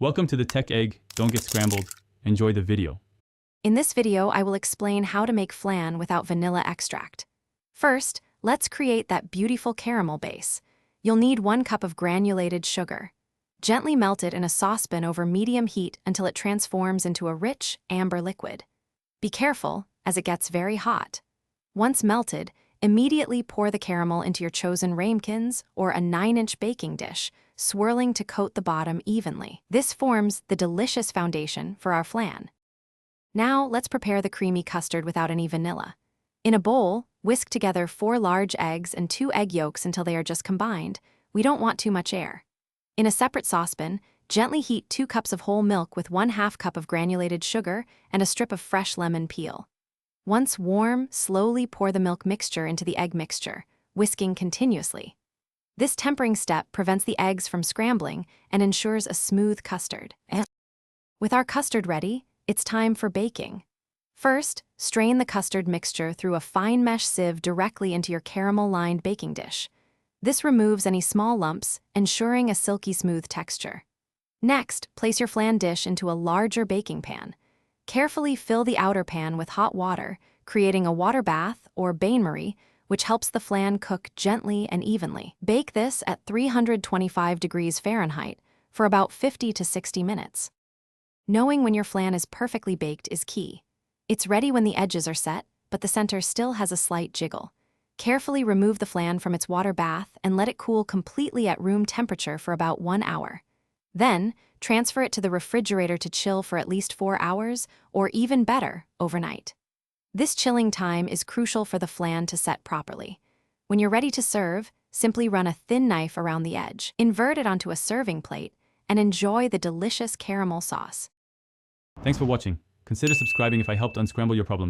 Welcome to the Tech Egg. Don't get scrambled. Enjoy the video. In this video, I will explain how to make flan without vanilla extract. First, let's create that beautiful caramel base. You'll need 1 cup of granulated sugar. Gently melt it in a saucepan over medium heat until it transforms into a rich, amber liquid. Be careful, as it gets very hot. Once melted, immediately pour the caramel into your chosen ramekins or a 9-inch baking dish, swirling to coat the bottom evenly. This forms the delicious foundation for our flan. Now, let's prepare the creamy custard without any vanilla. In a bowl, whisk together 4 large eggs and 2 egg yolks until they are just combined. We don't want too much air. In a separate saucepan, gently heat 2 cups of whole milk with 1/2 cup of granulated sugar and a strip of fresh lemon peel. Once warm, slowly pour the milk mixture into the egg mixture, whisking continuously. This tempering step prevents the eggs from scrambling and ensures a smooth custard. With our custard ready, it's time for baking. First, strain the custard mixture through a fine mesh sieve directly into your caramel-lined baking dish. This removes any small lumps, ensuring a silky smooth texture. Next, place your flan dish into a larger baking pan. Carefully fill the outer pan with hot water, creating a water bath or bain-marie, which helps the flan cook gently and evenly. Bake this at 325 degrees Fahrenheit for about 50 to 60 minutes. Knowing when your flan is perfectly baked is key. It's ready when the edges are set, but the center still has a slight jiggle. Carefully remove the flan from its water bath and let it cool completely at room temperature for about 1 hour. Then, transfer it to the refrigerator to chill for at least 4 hours, or even better, overnight. This chilling time is crucial for the flan to set properly. When you're ready to serve, simply run a thin knife around the edge, invert it onto a serving plate, and enjoy the delicious caramel sauce. Thanks for watching. Consider subscribing if I helped unscramble your problems.